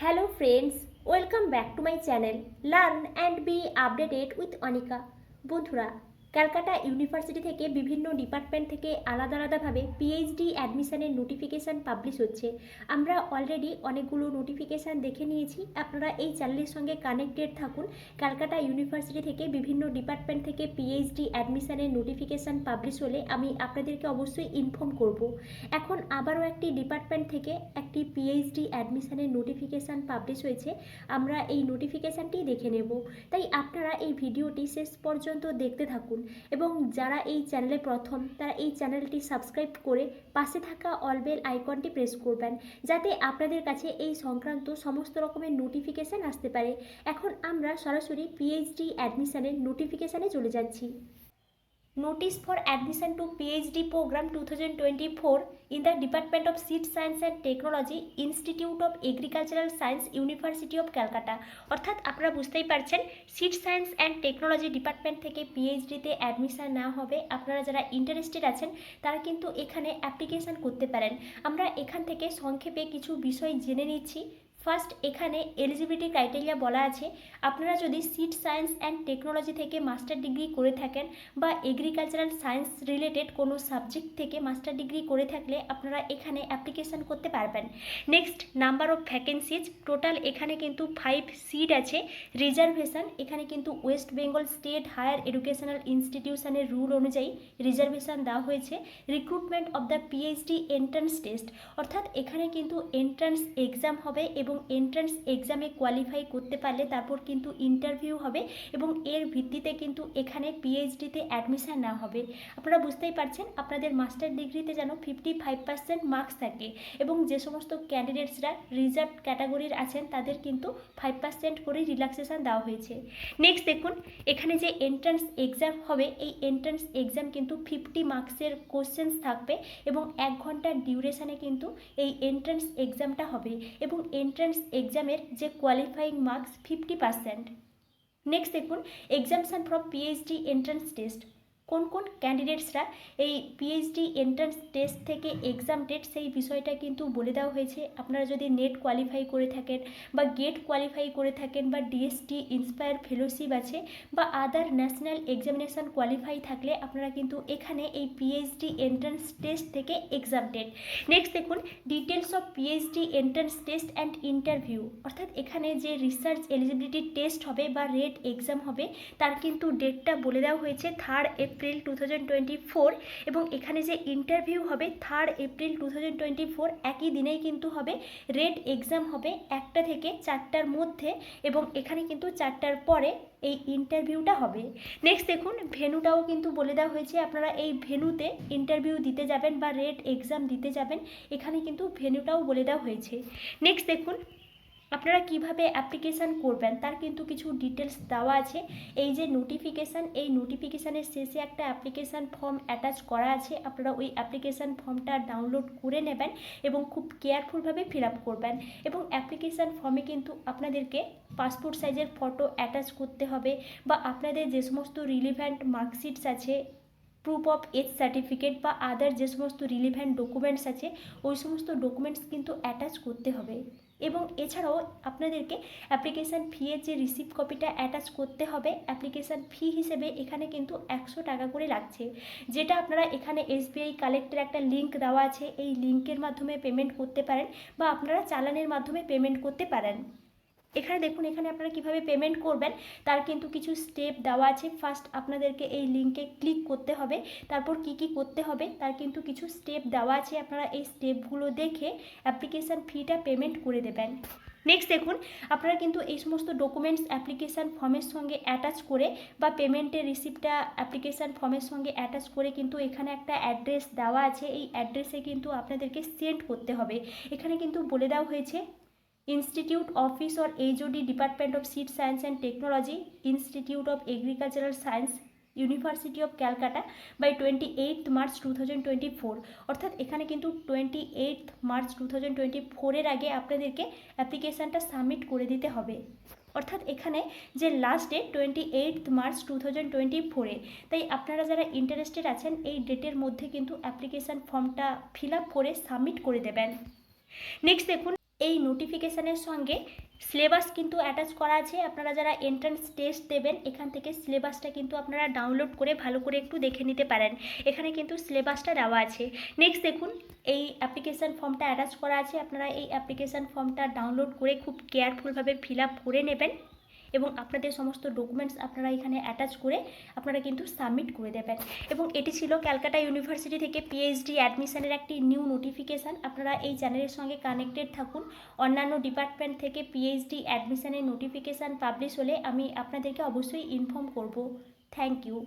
Hello friends, welcome back to my channel Learn and be updated with Anika. বন্ধুরা, Calcutta university থেকে বিভিন্ন department থেকে আলাদা আলাদাভাবে পিএইচডি অ্যাডমিশনের নোটিফিকেশান পাবলিশ হচ্ছে। আমরা অলরেডি অনেকগুলো নোটিফিকেশান দেখে নিয়েছি। আপনারা এই চ্যানেলের সঙ্গে কানেক্টেড থাকুন। ক্যালকাটা ইউনিভার্সিটি থেকে বিভিন্ন ডিপার্টমেন্ট থেকে পিএইচডি অ্যাডমিশনের নোটিফিকেশান পাবলিশ হলে আমি আপনাদেরকে অবশ্যই ইনফর্ম করব। এখন আবারও একটি ডিপার্টমেন্ট থেকে একটি পিএইচডি অ্যাডমিশনের নোটিফিকেশান পাবলিশ হয়েছে। আমরা এই নোটিফিকেশানটি দেখে নেব, তাই আপনারা এই ভিডিওটি শেষ পর্যন্ত দেখতে থাকুন এবং যারা এই চ্যানেলে প্রথম তারা এই চ্যানেলটি সাবস্ক্রাইব করে পাশে থাকা অল বেল আইকনটি প্রেস করবেন, যাতে আপনাদের কাছে এই সংক্রান্ত সমস্ত রকমের নোটিফিকেশান আসতে পারে। এখন আমরা সরাসরি পিএইচডি অ্যাডমিশনের নোটিফিকেশানে চলে যাচ্ছি। Notice for admission to PhD program 2024 in the Department of Seed Science and Technology, Institute of Agricultural Science, University of Calcutta। অর্থাৎ আপনারা বুঝতেই পারছেন, seed science and technology department থেকে পিএইচডিতে অ্যাডমিশন নেওয়া হবে। আপনারা যারা ইন্টারেস্টেড আছেন তারা কিন্তু এখানে অ্যাপ্লিকেশান করতে পারেন। আমরা এখান থেকে সংক্ষেপে কিছু বিষয় জেনে নিচ্ছি। ফার্স্ট, এখানে এলিজিবিলিটি ক্রাইটেরিয়া বলা আছে। আপনারা যদি সিড সায়েন্স অ্যান্ড টেকনোলজি থেকে মাস্টার ডিগ্রি করে থাকেন বা এগ্রিকালচারাল সায়েন্স রিলেটেড কোনো সাবজেক্ট থেকে মাস্টার ডিগ্রি করে থাকলে আপনারা এখানে অ্যাপ্লিকেশান করতে পারবেন। Next, number of vacancies total এখানে কিন্তু 5 সিট আছে। রিজার্ভেশন, এখানে কিন্তু West Bengal state higher educational ইনস্টিটিউশনের রুল অনুযায়ী রিজার্ভেশন দেওয়া হয়েছে। Recruitment of the PhD entrance test, অর্থাৎ এখানে কিন্তু এন্ট্রান্স এক্সাম হবে এবং এন্ট্রান্স এক্সামে কোয়ালিফাই করতে পারলে তারপর কিন্তু ইন্টারভিউ হবে এবং এর ভিত্তিতে কিন্তু এখানে পিএইচডিতে অ্যাডমিশান নেওয়া হবে। আপনারা বুঝতেই পারছেন, আপনাদের মাস্টার ডিগ্রিতে যেন 55% মার্কস থাকে এবং যে সমস্ত ক্যান্ডিডেটসরা রিজার্ভ ক্যাটাগরির আছেন তাদের কিন্তু 5% করে রিল্যাক্সেশন দেওয়া হয়েছে। নেক্সট দেখুন, এখানে যে এন্ট্রান্স এক্সাম হবে এই এন্ট্রান্স এক্সাম কিন্তু 50 মার্কসের কোশ্চেন্স থাকবে এবং 1 ঘন্টার ডিউরেশানে কিন্তু এই এন্ট্রান্স এক্সামটা হবে এবং এন্ট্রান্স এক্সামের যে কোয়ালিফাইং মার্কস 50%। নেক্সট দেখুন, exemption from PhD entrance test. কোন কোন ক্যান্ডিডেটসরা এই পিএইচডি এন্ট্রান্স টেস্ট থেকে এক্সামটেড সেই বিষয়টা কিন্তু বলে দেওয়া হয়েছে। আপনারা যদি নেট কোয়ালিফাই করে থাকেন বা গেট কোয়ালিফাই করে থাকেন বা ডিএসটি ইন্সপায়ার ফেলোশিপ আছে বা আদার ন্যাশনাল এক্সামিনেশান কোয়ালিফাই থাকলে আপনারা কিন্তু এখানে এই পিএইচডি এন্ট্রান্স টেস্ট থেকে এক্সামটেড। নেক্সট দেখুন, details of PhD entrance test and interview, অর্থাৎ এখানে যে রিসার্চ এলিজিবিলিটি টেস্ট হবে বা রেট এক্সাম হবে তার কিন্তু ডেটটা বলে দেওয়া হয়েছে 3 এপ্রিল 2024 এবং এখানে যে ইন্টারভিউ হবে 3 এপ্রিল 2024 একই দিনেই কিন্তু হবে। রেট এক্সাম হবে 1টা থেকে 4টার মধ্যে এবং এখানে কিন্তু 4টার পরে এই ইন্টারভিউটা হবে। নেক্সট দেখুন, ভেন্যুটাও কিন্তু বলে দেওয়া হয়েছে। আপনারা এই ভেন্যুতে ইন্টারভিউ দিতে যাবেন বা রেট এক্সাম দিতে যাবেন, এখানে কিন্তু ভেন্যুটাও বলে দেওয়া হয়েছে। নেক্সট দেখুন, আপনারা কিভাবে অ্যাপ্লিকেশান করবেন তার কিন্তু কিছু ডিটেলস দেওয়া আছে। এই যে নোটিফিকেশান, এই নোটিফিকেশানের শেষে একটা অ্যাপ্লিকেশান ফর্ম অ্যাটাচ করা আছে। আপনারা ওই অ্যাপ্লিকেশান ফর্মটা ডাউনলোড করে নেবেন এবং খুব কেয়ারফুলভাবে ফিল আপ করবেন এবং অ্যাপ্লিকেশান ফর্মে কিন্তু আপনাদেরকে পাসপোর্ট সাইজের ফটো অ্যাটাচ করতে হবে বা আপনাদের যে সমস্ত রিলিভ্যান্ট মার্কশিটস আছে, প্রুফ অফ এজ সার্টিফিকেট বা আদার যে সমস্ত রিলিভ্যান্ট ডকুমেন্টস আছে ওই সমস্ত ডকুমেন্টস কিন্তু অ্যাটাচ করতে হবে এবং এছাড়াও আপনাদেরকে অ্যাপ্লিকেশান ফিয়ের যে রিসিপ্ট কপিটা অ্যাটাচ করতে হবে। অ্যাপ্লিকেশান ফি হিসেবে এখানে কিন্তু 100 টাকা করে লাগছে, যেটা আপনারা এখানে এসবিআই কালেক্টের একটা লিঙ্ক দেওয়া আছে, এই লিঙ্কের মাধ্যমে পেমেন্ট করতে পারেন বা আপনারা চালানের মাধ্যমে পেমেন্ট করতে পারেন। এখানে দেখুন, এখানে আপনারা কিভাবে পেমেন্ট করবেন তার কিন্তু কিছু স্টেপ দেওয়া আছে। ফার্স্ট আপনাদেরকে এই লিঙ্কে ক্লিক করতে হবে, তারপর কি কি করতে হবে তার কিন্তু কিছু স্টেপ দেওয়া আছে। আপনারা এই স্টেপগুলো দেখে অ্যাপ্লিকেশান ফিটা পেমেন্ট করে দেবেন। নেক্সট দেখুন, আপনারা কিন্তু এই সমস্ত ডকুমেন্টস অ্যাপ্লিকেশান ফর্মের সঙ্গে অ্যাটাচ করে বা পেমেন্টের রিসিপ্টটা অ্যাপ্লিকেশান ফর্মের সঙ্গে অ্যাটাচ করে কিন্তু এখানে একটা অ্যাড্রেস দেওয়া আছে, এই অ্যাড্রেসে কিন্তু আপনাদেরকে সেন্ড করতে হবে। এখানে কিন্তু বলে দেওয়া হয়েছে Institute Office or HOD Department of Seed Science and Technology, Institute of Agricultural Science, university of Calcutta by 28 March 2024। অর্থাৎ এখানে কিন্তু 28 মার্চ 2024 আগে আপনাদেরকে অ্যাপ্লিকেশানটা সাবমিট করে দিতে হবে। অর্থাৎ এখানে যে লাস্ট ডেট 28 মার্চ 2024, তাই আপনারা যারা ইন্টারেস্টেড আছেন এই ডেটের মধ্যে কিন্তু অ্যাপ্লিকেশান ফর্মটা ফিল আপ করে সাবমিট করে দেবেন। নেক্সট দেখুন, এই নোটিফিকেশানের সঙ্গে সিলেবাস কিন্তু অ্যাটাচ করা আছে। আপনারা যারা এন্ট্রান্স টেস্ট দেবেন এখান থেকে সিলেবাসটা কিন্তু আপনারা ডাউনলোড করে ভালো করে একটু দেখে নিতে পারেন। এখানে কিন্তু সিলেবাসটা দেওয়া আছে। নেক্সট দেখুন, এই অ্যাপ্লিকেশান ফর্মটা অ্যাটাচ করা আছে। আপনারা এই অ্যাপ্লিকেশান ফর্মটা ডাউনলোড করে খুব কেয়ারফুলভাবে ফিল আপ করে নেবেন এবং আপনাদের সমস্ত ডকুমেন্টস আপনারা এখানে অ্যাটাচ করে আপনারা কিন্তু সাবমিট করে দেবেন। এবং এটি ছিল ক্যালকাটা ইউনিভার্সিটি থেকে পিএইচডি অ্যাডমিশনের একটি নিউ নোটিফিকেশান। আপনারা এই চ্যানেলের সঙ্গে কানেক্টেড থাকুন। অন্যান্য ডিপার্টমেন্ট থেকে পিএইচডি অ্যাডমিশনের নোটিফিকেশান পাবলিশ হলে আমি আপনাদেরকে অবশ্যই ইনফর্ম করব। Thank you.